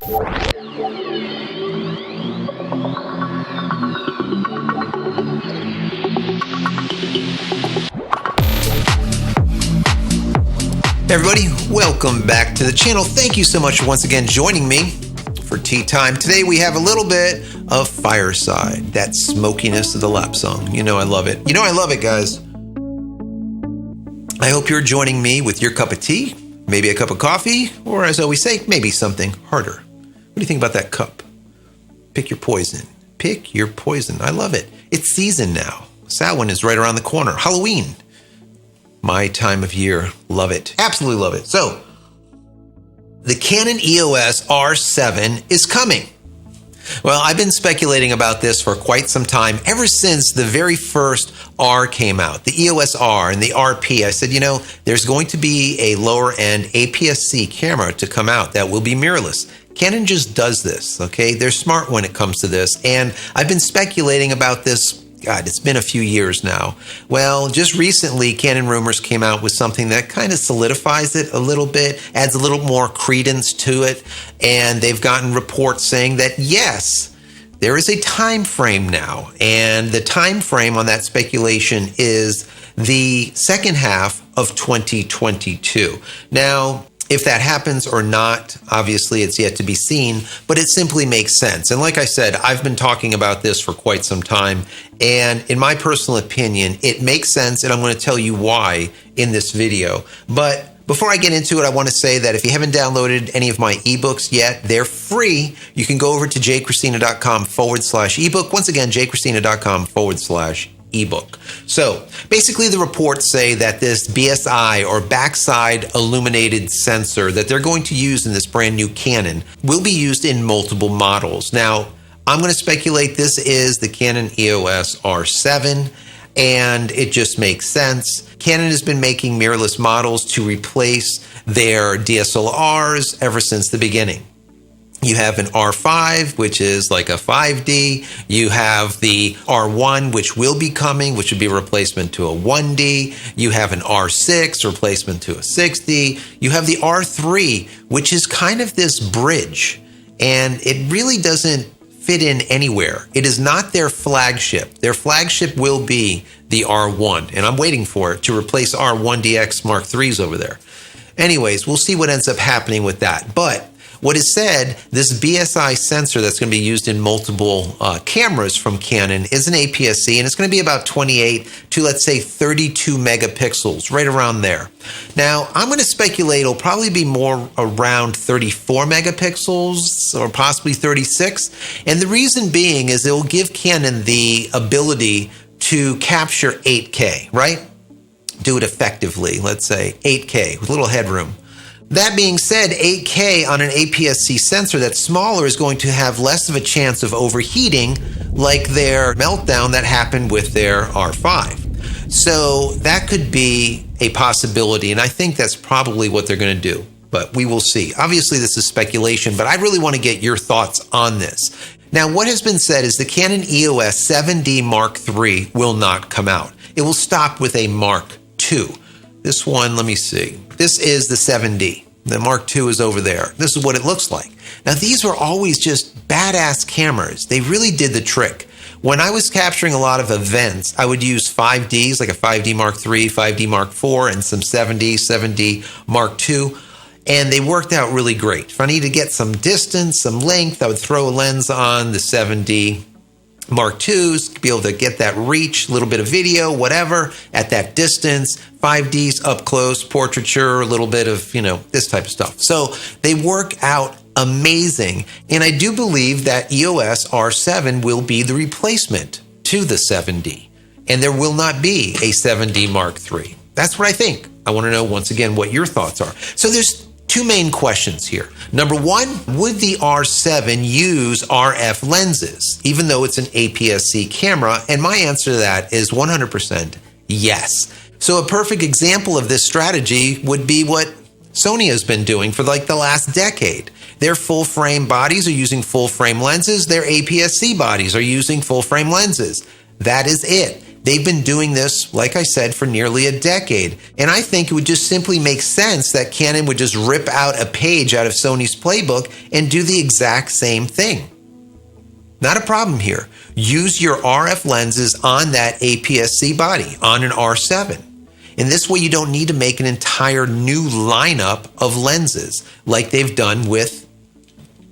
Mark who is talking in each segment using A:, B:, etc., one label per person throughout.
A: Hey everybody, welcome back to the channel. Thank you so much for once again joining me for tea time. Today we have a little bit of fireside, that smokiness of the lap song. You know I love it. You know I love it, guys. I hope you're joining me with your cup of tea, maybe a cup of coffee, or as I always say, maybe something harder. What do you think about that cup? Pick your poison. Pick your poison. I love it. It's season now. Samhain is right around the corner. Halloween. My time of year. Love it. Absolutely love it. So, the Canon EOS R7 is coming. Well, I've been speculating about this for quite some time, ever since the very first R came out, the EOS R and the RP. I said, you know, there's going to be a lower-end APS-C camera to come out that will be mirrorless. Canon just does this, okay? They're smart when it comes to this, and I've been speculating about this. God, it's been a few years now. Well, just recently, Canon Rumors came out with something that kind of solidifies it a little bit, adds a little more credence to it, and they've gotten reports saying that, yes, there is a time frame now, and the time frame on that speculation is the second half of 2022. Now, if that happens or not, obviously it's yet to be seen, but it simply makes sense. And like I said, I've been talking about this for quite some time, and in my personal opinion, it makes sense, and I'm going to tell you why in this video. But before I get into it, I want to say that if you haven't downloaded any of my ebooks yet, they're free. You can go over to JCristina.com/ebook. Once again, JCristina.com/ebook. So basically the reports say that this BSI or backside illuminated sensor that they're going to use in this brand new Canon will be used in multiple models. Now, I'm going to speculate this is the Canon EOS R7, and it just makes sense. Canon has been making mirrorless models to replace their DSLRs ever since the beginning. You have an R5, which is like a 5D. You have the R1, which will be coming, which would be a replacement to a 1D. You have an R6, replacement to a 6D. You have the R3, which is kind of this bridge, and it really doesn't fit in anywhere. It is not their flagship. Their flagship will be the R1, and I'm waiting for it to replace R1DX Mark IIIs over there. Anyways, we'll see what ends up happening with that. But what is said, this BSI sensor that's going to be used in multiple cameras from Canon is an APS-C, and it's going to be about 28 to, let's say, 32 megapixels, right around there. Now, I'm going to speculate it'll probably be more around 34 megapixels or possibly 36. And the reason being is it will give Canon the ability to capture 8K, right? Do it effectively, let's say 8K with a little headroom. That being said, 8K on an APS-C sensor that's smaller is going to have less of a chance of overheating like their meltdown that happened with their R5. So that could be a possibility, and I think that's probably what they're going to do, but we will see. Obviously, this is speculation, but I really want to get your thoughts on this. Now, what has been said is the Canon EOS 7D Mark III will not come out. It will stop with a Mark II. This one, let me see. This is the 7D. The Mark II is over there. This is what it looks like. Now, these were always just badass cameras. They really did the trick. When I was capturing a lot of events, I would use 5Ds, like a 5D Mark III, 5D Mark IV, and some 7D Mark II, and they worked out really great. If I need to get some distance, some length, I would throw a lens on the 7D Mark IIs, be able to get that reach, a little bit of video, whatever, at that distance, 5Ds up close, portraiture, a little bit of, this type of stuff. So they work out amazing. And I do believe that EOS R7 will be the replacement to the 7D. And there will not be a 7D Mark III. That's what I think. I want to know, once again, what your thoughts are. So there's two main questions here. Number one, would the R7 use RF lenses, even though it's an APS-C camera? And my answer to that is 100% yes. So a perfect example of this strategy would be what Sony has been doing for like the last decade. Their full-frame bodies are using full-frame lenses. Their APS-C bodies are using full-frame lenses. That is it. They've been doing this, like I said, for nearly a decade. And I think it would just simply make sense that Canon would just rip out a page out of Sony's playbook and do the exact same thing. Not a problem here. Use your RF lenses on that APS-C body, on an R7. In this way, you don't need to make an entire new lineup of lenses like they've done with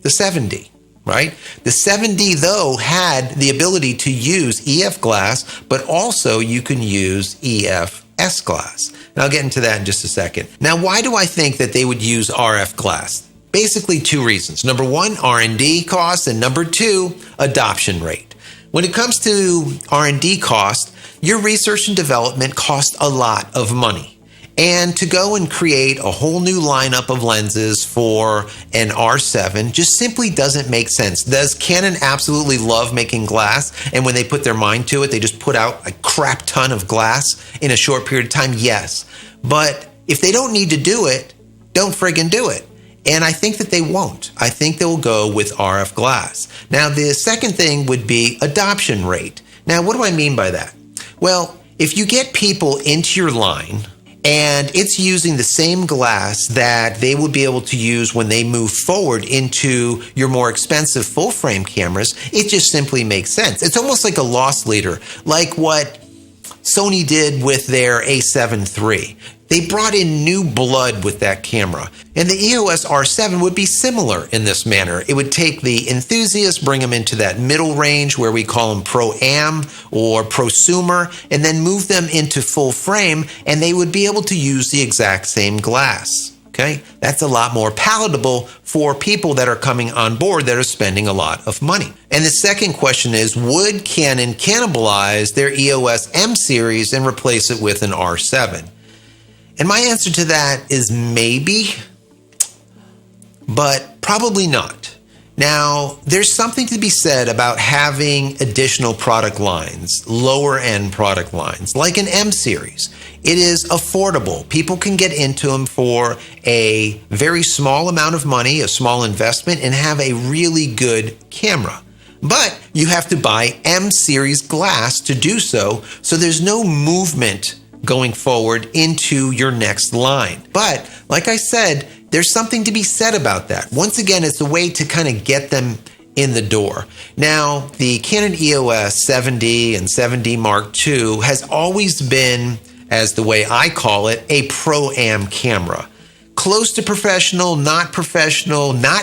A: the 7D, right? The 7D, though, had the ability to use EF glass, but also you can use EF-S glass. And I'll get into that in just a second. Now, why do I think that they would use RF glass? Basically, two reasons. Number one, R&D costs, and number two, adoption rate. When it comes to R&D cost, your research and development costs a lot of money. And to go and create a whole new lineup of lenses for an R7 just simply doesn't make sense. Does Canon absolutely love making glass? And when they put their mind to it, they just put out a crap ton of glass in a short period of time? Yes. But if they don't need to do it, don't friggin' do it. And I think that they won't. I think they'll go with RF glass. Now, the second thing would be adoption rate. Now, what do I mean by that? Well, if you get people into your line and it's using the same glass that they will be able to use when they move forward into your more expensive full-frame cameras, it just simply makes sense. It's almost like a loss leader, like what Sony did with their A7 III. They brought in new blood with that camera. And the EOS R7 would be similar in this manner. It would take the enthusiasts, bring them into that middle range where we call them pro-am or prosumer, and then move them into full frame, and they would be able to use the exact same glass. Okay? That's a lot more palatable for people that are coming on board that are spending a lot of money. And the second question is, would Canon cannibalize their EOS M series and replace it with an R7? And my answer to that is maybe, but probably not. Now, there's something to be said about having additional product lines, lower end product lines, like an M series. It is affordable. People can get into them for a very small amount of money, a small investment, and have a really good camera. But you have to buy M series glass to do so, so there's no movement going forward into your next line. But like I said, there's something to be said about that. Once again, it's a way to kind of get them in the door. Now, the Canon EOS 7D and 7D Mark II has always been, as the way I call it, a pro-am camera. Close to professional, not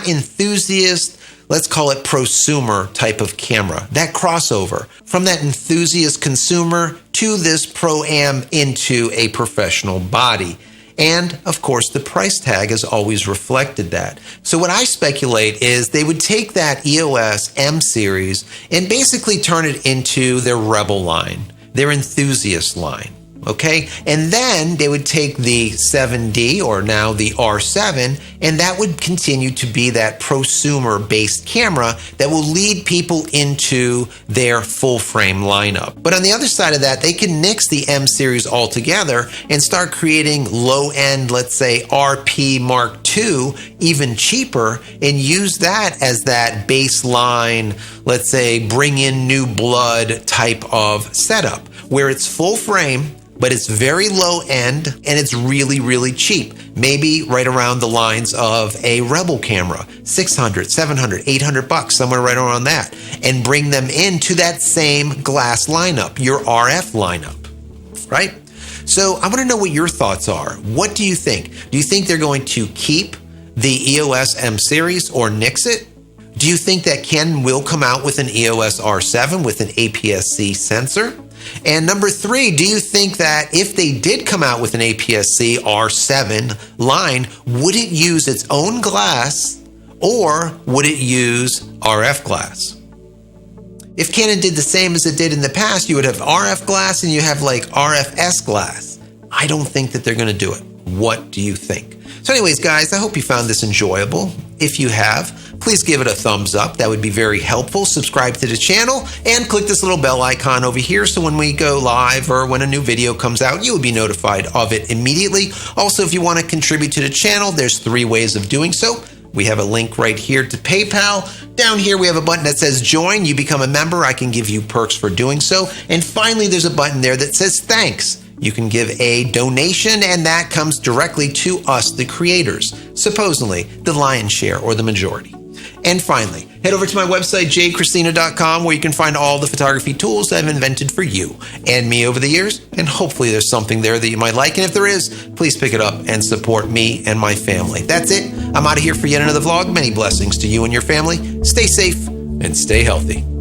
A: enthusiast, let's call it prosumer type of camera. That crossover from that enthusiast consumer to this pro-am into a professional body. And of course, the price tag has always reflected that. So what I speculate is they would take that EOS M series and basically turn it into their Rebel line, their enthusiast line. Okay, and then they would take the 7D, or now the R7, and that would continue to be that prosumer-based camera that will lead people into their full-frame lineup. But on the other side of that, they can nix the M series altogether and start creating low-end, let's say, RP Mark II, even cheaper, and use that as that baseline, let's say, bring in new blood type of setup, where it's full frame, but it's very low end and it's really, really cheap. Maybe right around the lines of a Rebel camera, $600, $700, $800, somewhere right around that, and bring them into that same glass lineup, your RF lineup, right? So I want to know what your thoughts are. What do you think? Do you think they're going to keep the EOS M series or nix it? Do you think that Canon will come out with an EOS R7 with an APS-C sensor? And number three, do you think that if they did come out with an APS-C R7 line, would it use its own glass or would it use RF glass? If Canon did the same as it did in the past, you would have RF glass and you have like RF-S glass. I don't think that they're going to do it. What do you think? So anyways, guys, I hope you found this enjoyable. If you have, please give it a thumbs up. That would be very helpful. Subscribe to the channel and click this little bell icon over here so when we go live or when a new video comes out, you will be notified of it immediately. Also, if you want to contribute to the channel, there's 3 ways of doing so. We have a link right here to PayPal. Down here, we have a button that says join. You become a member. I can give you perks for doing so. And finally, there's a button there that says thanks. You can give a donation, and that comes directly to us, the creators, supposedly the lion's share or the majority. And finally, head over to my website, JCristina.com, where you can find all the photography tools I've invented for you and me over the years. And hopefully there's something there that you might like. And if there is, please pick it up and support me and my family. That's it. I'm out of here for yet another vlog. Many blessings to you and your family. Stay safe and stay healthy.